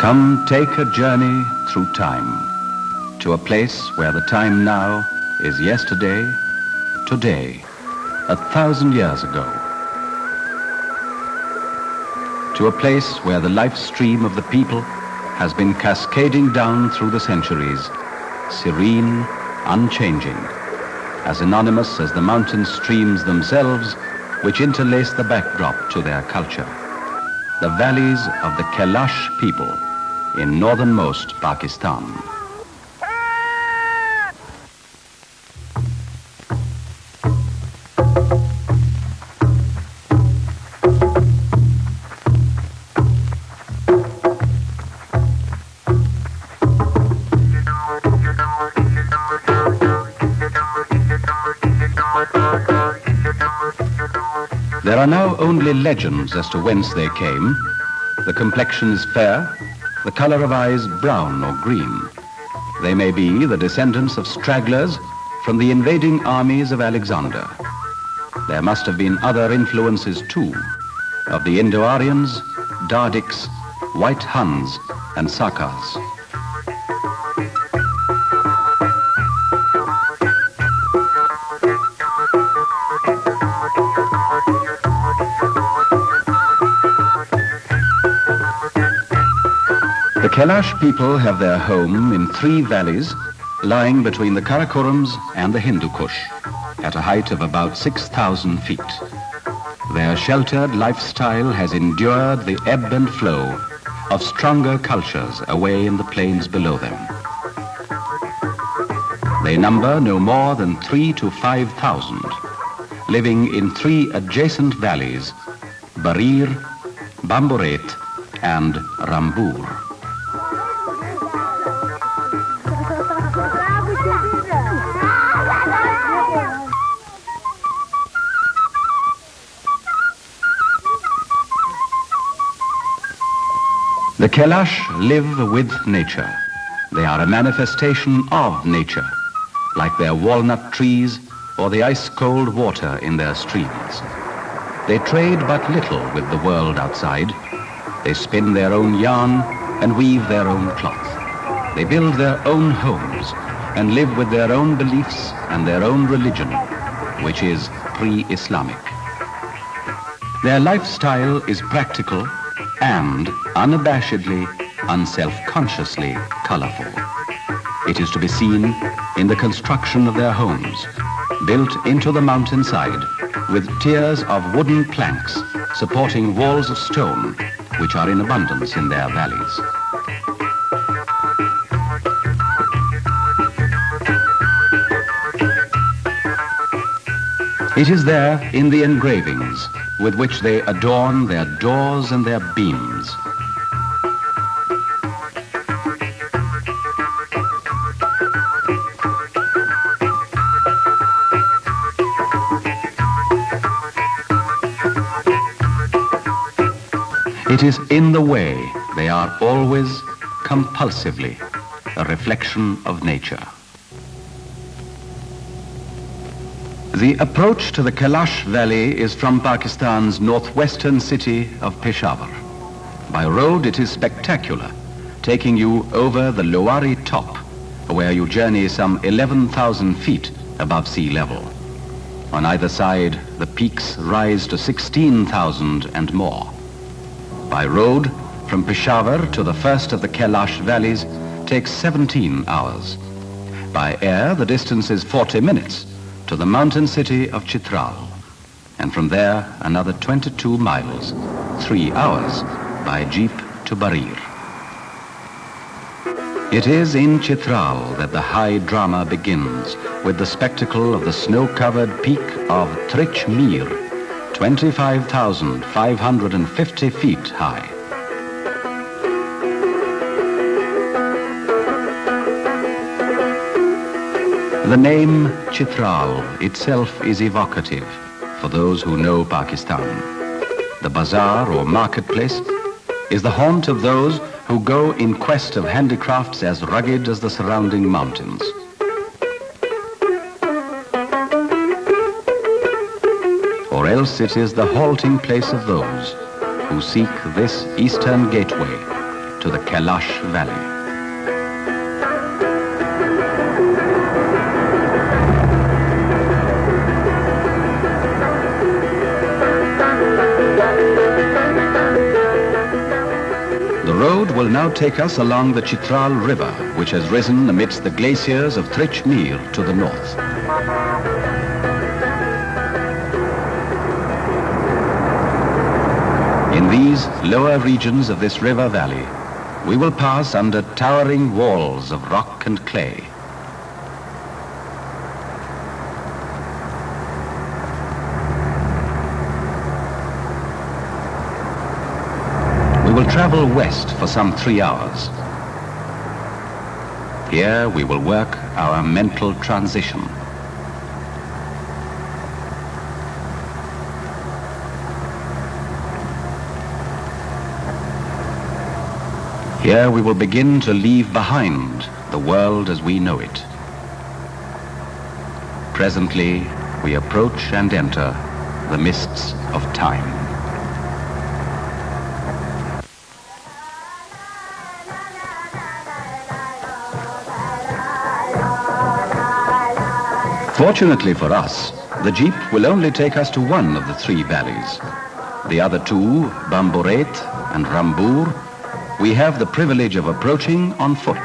Come take a journey through time to a place where the time now is yesterday, today, 1,000 years ago. To a place where the life stream of the people has been cascading down through the centuries, serene, unchanging, as anonymous as the mountain streams themselves which interlace the backdrop to their culture. The valleys of the Kalash people in northernmost Pakistan. There are now only legends as to whence they came. The complexion is fair, the color of eyes brown or green. They may be the descendants of stragglers from the invading armies of Alexander. There must have been other influences too, of the Indo-Aryans, Dardics, White Huns, and Sakas. The Kalash people have their home in 3 valleys lying between the Karakorums and the Hindu Kush at a height of about 6,000 feet. Their sheltered lifestyle has endured the ebb and flow of stronger cultures away in the plains below them. They number no more than 3,000 to 5,000, living in 3 adjacent valleys, Barir, Bamburet, and Rambur. The Kalash live with nature. They are a manifestation of nature, like their walnut trees or the ice-cold water in their streams. They trade but little with the world outside. They spin their own yarn and weave their own cloth. They build their own homes and live with their own beliefs and their own religion, which is pre-Islamic. Their lifestyle is practical and unabashedly, unself-consciously colorful. It is to be seen in the construction of their homes, built into the mountainside with tiers of wooden planks supporting walls of stone, which are in abundance in their valleys. It is there in the engravings with which they adorn their doors and their beams. It is in the way they are always, compulsively, a reflection of nature. The approach to the Kalash Valley is from Pakistan's northwestern city of Peshawar. By road it is spectacular, taking you over the Lowari top, where you journey some 11,000 feet above sea level. On either side, the peaks rise to 16,000 and more. By road, from Peshawar to the first of the Kalash valleys takes 17 hours. By air, the distance is 40 minutes to the mountain city of Chitral, and from there another 22 miles, 3 hours by jeep to Barir. It is in Chitral that the high drama begins with the spectacle of the snow-covered peak of Trich Mir, 25,550 feet high. The name Chitral itself is evocative for those who know Pakistan. The bazaar or marketplace is the haunt of those who go in quest of handicrafts as rugged as the surrounding mountains. Or else it is the halting place of those who seek this eastern gateway to the Kalash Valley. The road will now take us along the Chitral River, which has risen amidst the glaciers of Trich Mir to the north. In these lower regions of this river valley, we will pass under towering walls of rock and clay. We will travel west for some 3 hours. Here we will work our mental transition. Here we will begin to leave behind the world as we know it. Presently, we approach and enter the mists of time. Fortunately for us, the jeep will only take us to one of the 3 valleys. The other 2, Bamboret and Rambur, we have the privilege of approaching on foot.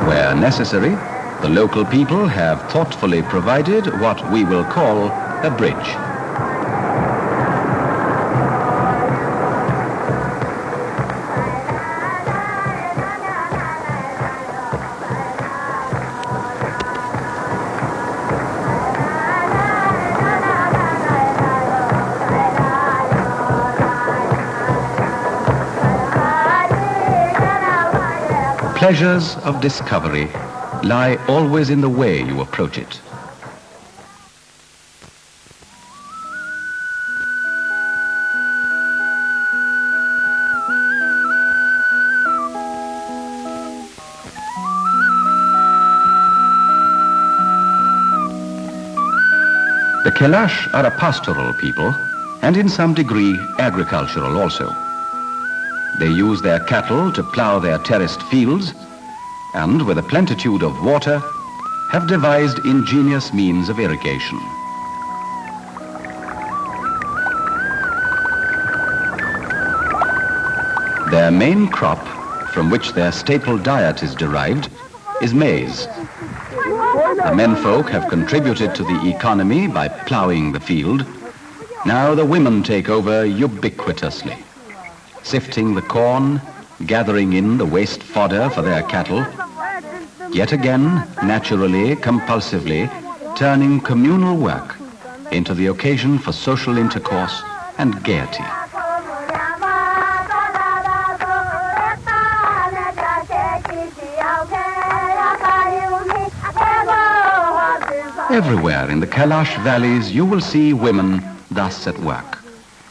Where necessary, the local people have thoughtfully provided what we will call a bridge. Pleasures of discovery lie always in the way you approach it. The Kalash are a pastoral people, and in some degree agricultural also. They use their cattle to plow their terraced fields, and with a plenitude of water, have devised ingenious means of irrigation. Their main crop, from which their staple diet is derived, is maize. The menfolk have contributed to the economy by plowing the field. Now the women take over ubiquitously, sifting the corn, gathering in the waste fodder for their cattle, yet again, naturally, compulsively, turning communal work into the occasion for social intercourse and gaiety. Everywhere in the Kalash valleys you will see women thus at work,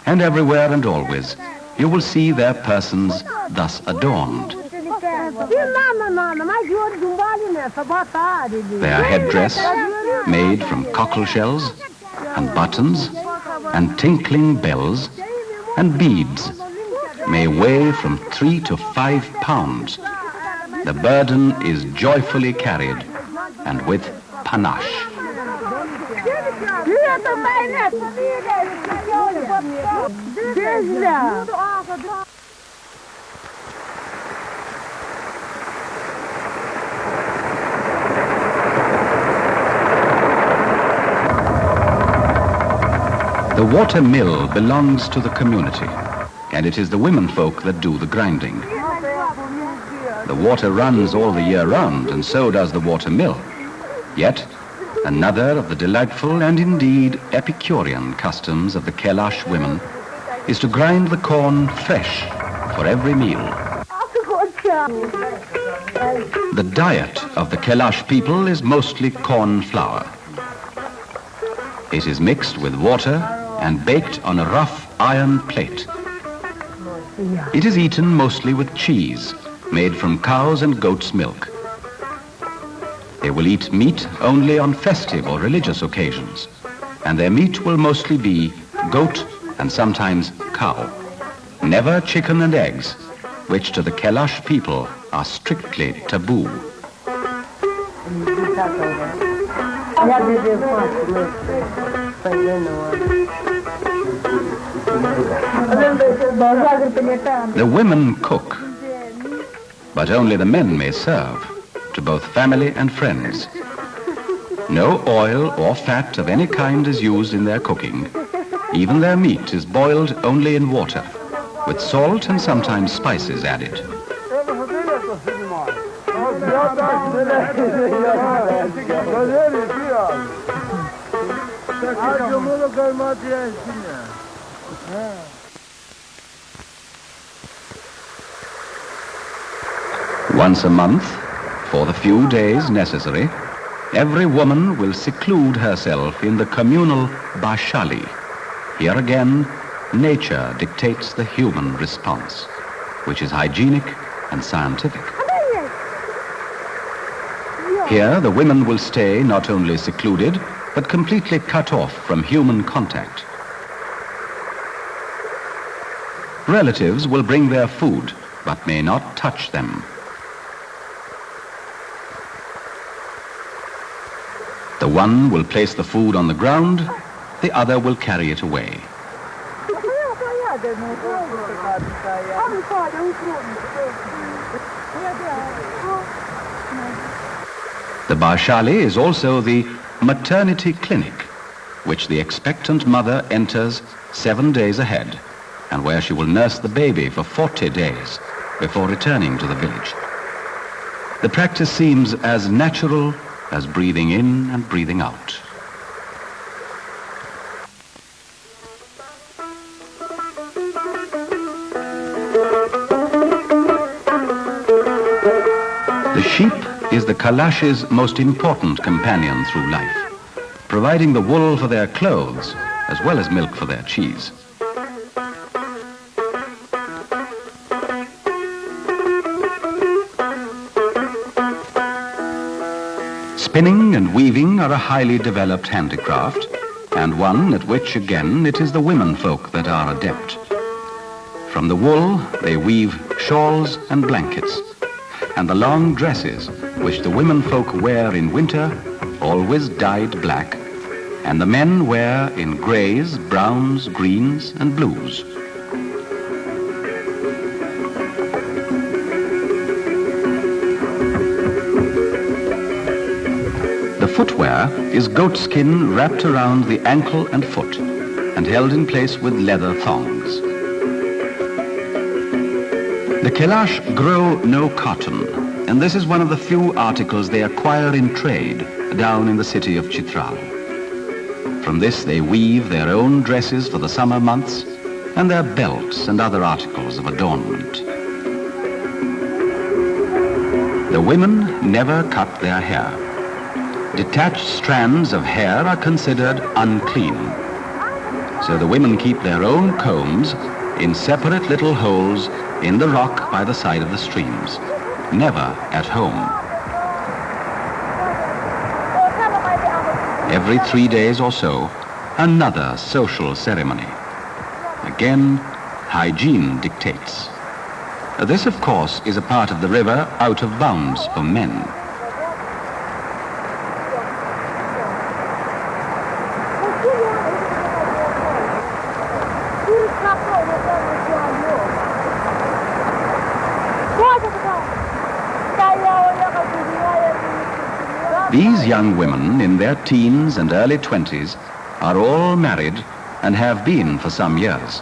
and everywhere and always you will see their persons thus adorned. Their headdress, made from cockle shells and buttons and tinkling bells and beads, may weigh from 3 to 5 pounds. The burden is joyfully carried and with panache. The water mill belongs to the community, and it is the women folk that do the grinding. The water runs all the year round, and so does the water mill. Yet, another of the delightful and indeed Epicurean customs of the Kalash women is to grind the corn fresh for every meal. The diet of the Kalash people is mostly corn flour. It is mixed with water and baked on a rough iron plate. It is eaten mostly with cheese, made from cows' and goats' milk. They will eat meat only on festive or religious occasions, and their meat will mostly be goat and sometimes cow. Never chicken and eggs, which to the Kalash people are strictly taboo. The women cook, but only the men may serve, to both family and friends. No oil or fat of any kind is used in their cooking. Even their meat is boiled only in water, with salt and sometimes spices added. Once a month, for the few days necessary, every woman will seclude herself in the communal bashali. Here again, nature dictates the human response, which is hygienic and scientific. Here, the women will stay not only secluded, but completely cut off from human contact. Relatives will bring their food, but may not touch them. The one will place the food on the ground, the other will carry it away. The Bashali is also the maternity clinic, which the expectant mother enters 7 days ahead, and where she will nurse the baby for 40 days before returning to the village. The practice seems as natural as breathing in and breathing out. The sheep is the Kalash's most important companion through life, providing the wool for their clothes as well as milk for their cheese. Spinning and weaving are a highly developed handicraft, and one at which, again, it is the women folk that are adept. From the wool, they weave shawls and blankets, and the long dresses, which the women folk wear in winter, always dyed black, and the men wear in grays, browns, greens, and blues. The footwear is goatskin wrapped around the ankle and foot and held in place with leather thongs. The Kalash grow no cotton, and this is one of the few articles they acquire in trade down in the city of Chitral. From this they weave their own dresses for the summer months and their belts and other articles of adornment. The women never cut their hair. Detached strands of hair are considered unclean. So the women keep their own combs in separate little holes in the rock by the side of the streams, never at home. Every 3 days or so, another social ceremony. Again, hygiene dictates. This, of course, is a part of the river out of bounds for men. These young women in their teens and early 20s are all married and have been for some years.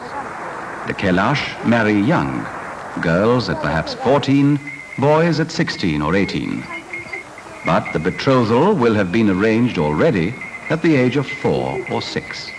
The Kalash marry young, girls at perhaps 14, boys at 16 or 18. But the betrothal will have been arranged already at the age of 4 or 6.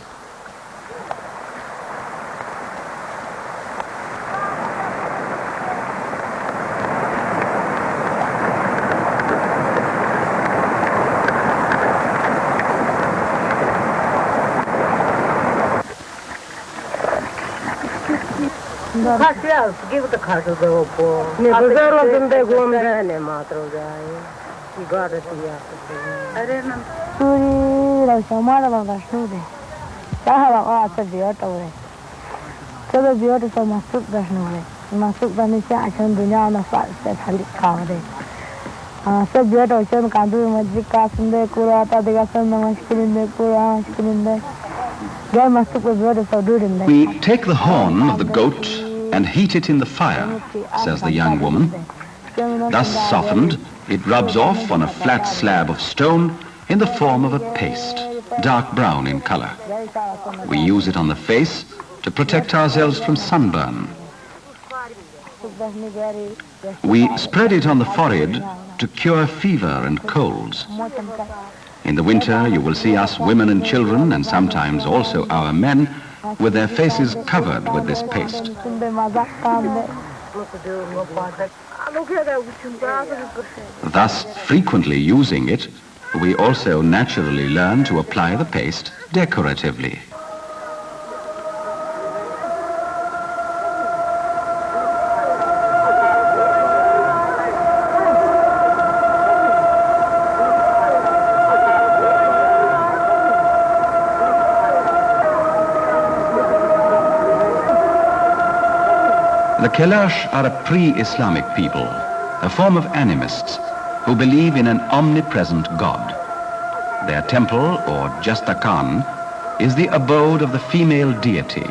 Give the car to the Opo. We take the horn of the goat and heat it in the fire, says the young woman. Thus softened, it rubs off on a flat slab of stone in the form of a paste, dark brown in color. We use it on the face to protect ourselves from sunburn. We spread it on the forehead to cure fever and colds. In the winter, you will see us women and children, and sometimes also our men, with their faces covered with this paste. Thus, frequently using it, we also naturally learn to apply the paste decoratively. The Kalash are a pre-Islamic people, a form of animists who believe in an omnipresent God. Their temple, or Jastakan, is the abode of the female deity,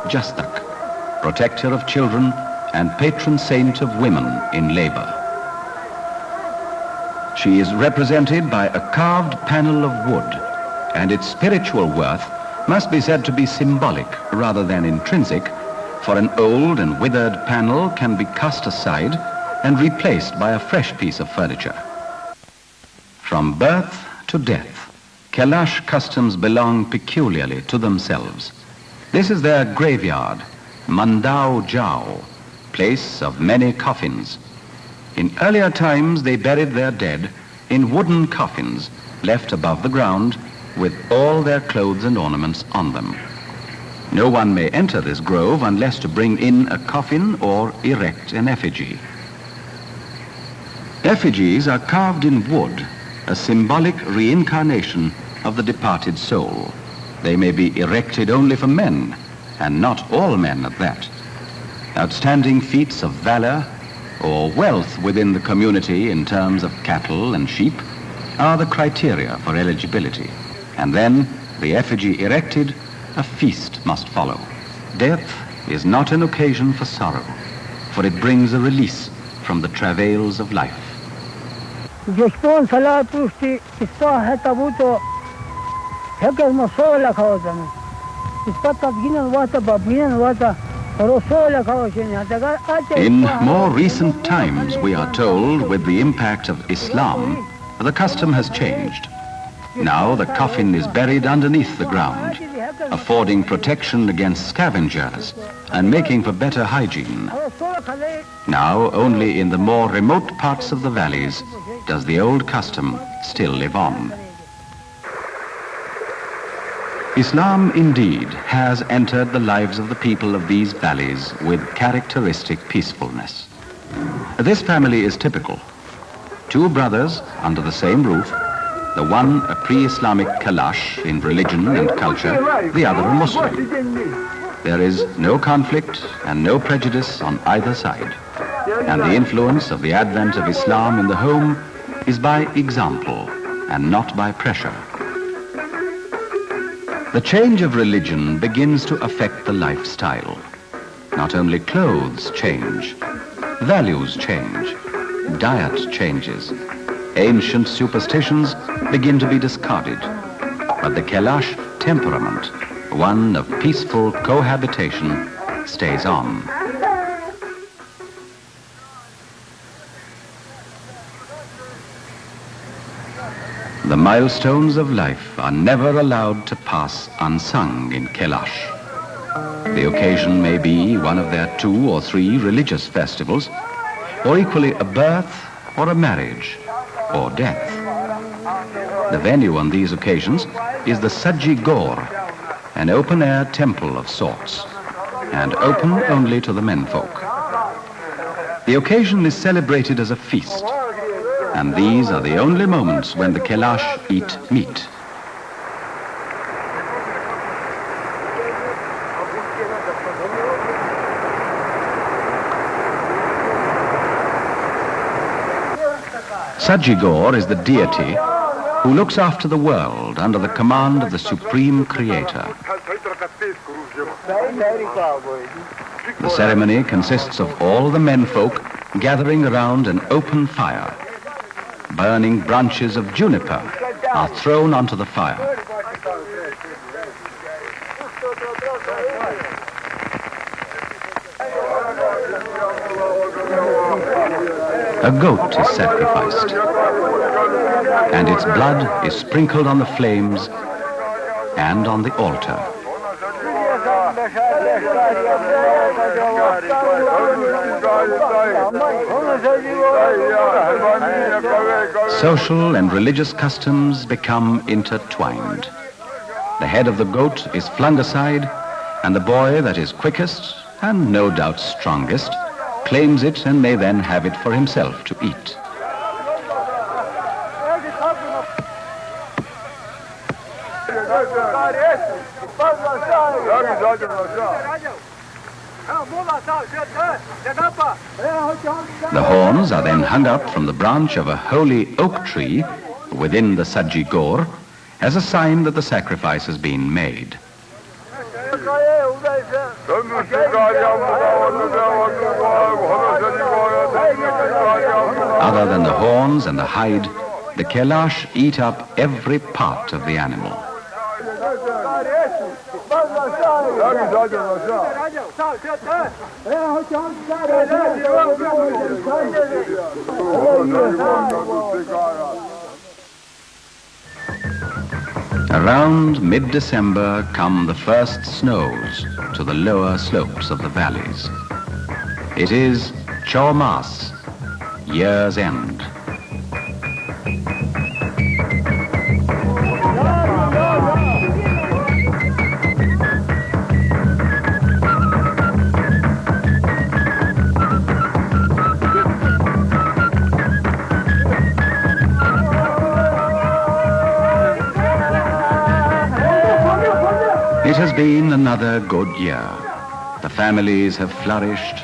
Jastak, protector of children and patron saint of women in labor. She is represented by a carved panel of wood, and its spiritual worth must be said to be symbolic rather than intrinsic, for an old and withered panel can be cast aside and replaced by a fresh piece of furniture. From birth to death, Kalash customs belong peculiarly to themselves. This is their graveyard, Mandao Jao, place of many coffins. In earlier times, they buried their dead in wooden coffins left above the ground with all their clothes and ornaments on them. No one may enter this grove unless to bring in a coffin or erect an effigy. Effigies are carved in wood, a symbolic reincarnation of the departed soul. They may be erected only for men, and not all men at that. Outstanding feats of valor or wealth within the community in terms of cattle and sheep are the criteria for eligibility. And then, the effigy erected, a feast must follow. Death is not an occasion for sorrow, for it brings a release from the travails of life. In more recent times, we are told, with the impact of Islam, the custom has changed. Now the coffin is buried underneath the ground, affording protection against scavengers and making for better hygiene. Now only in the more remote parts of the valleys does the old custom still live on. Islam indeed has entered the lives of the people of these valleys with characteristic peacefulness. This family is typical. Two brothers under the same roof, the one a pre-Islamic Kalash in religion and culture, the other a Muslim. There is no conflict and no prejudice on either side. And the influence of the advent of Islam in the home is by example and not by pressure. The change of religion begins to affect the lifestyle. Not only clothes change, values change, diet changes, ancient superstitions begin to be discarded. But the Kalash temperament, one of peaceful cohabitation, stays on. The milestones of life are never allowed to pass unsung in Kalash. The occasion may be one of their 2 or 3 religious festivals, or equally a birth or a marriage or death. The venue on these occasions is the Saji Gaur, an open-air temple of sorts, and open only to the menfolk. The occasion is celebrated as a feast, and these are the only moments when the Kalash eat meat. Saji Gaur is the deity who looks after the world under the command of the Supreme Creator. The ceremony consists of all the menfolk gathering around an open fire. Burning branches of juniper are thrown onto the fire. A goat is sacrificed, and its blood is sprinkled on the flames and on the altar. Social and religious customs become intertwined. The head of the goat is flung aside, and the boy that is quickest and no doubt strongest claims it and may then have it for himself to eat. The horns are then hung up from the branch of a holy oak tree within the Saji Gaur as a sign that the sacrifice has been made. Other than the horns and the hide, the Kalash eat up every part of the animal. Around mid-December come the first snows to the lower slopes of the valleys. It is Chaumas, year's end. It has been another good year. The families have flourished,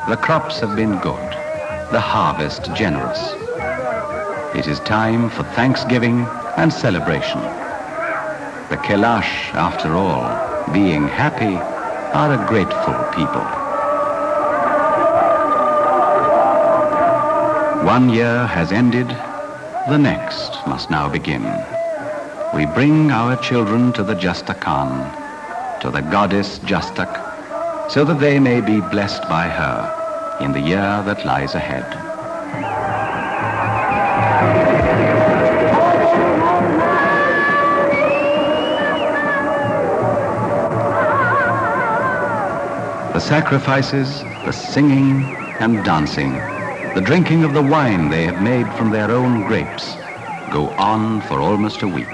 the crops have been good, the harvest generous. It is time for Thanksgiving and celebration. The Kalash, after all, being happy, are a grateful people. One year has ended, the next must now begin. We bring our children to the Jastakan, to the goddess Jastak, so that they may be blessed by her in the year that lies ahead. The sacrifices, the singing and dancing, the drinking of the wine they have made from their own grapes, go on for almost a week.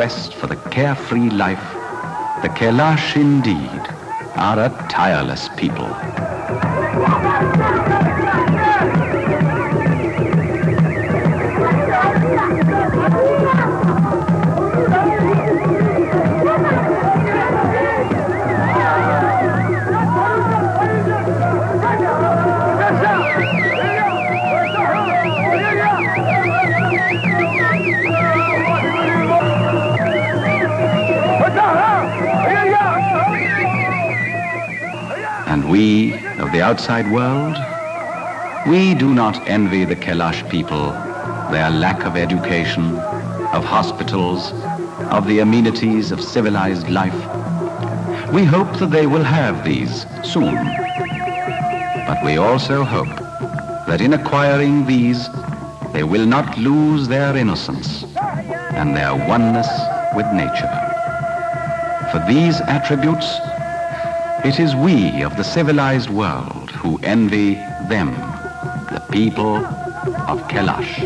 quest for the carefree life, the Kalash indeed are a tireless people. And we of the outside world, we do not envy the Kalash people their lack of education, of hospitals, of the amenities of civilized life. We hope that they will have these soon. But we also hope that in acquiring these, they will not lose their innocence and their oneness with nature. For these attributes, it is we of the civilized world who envy them, the people of Kalash.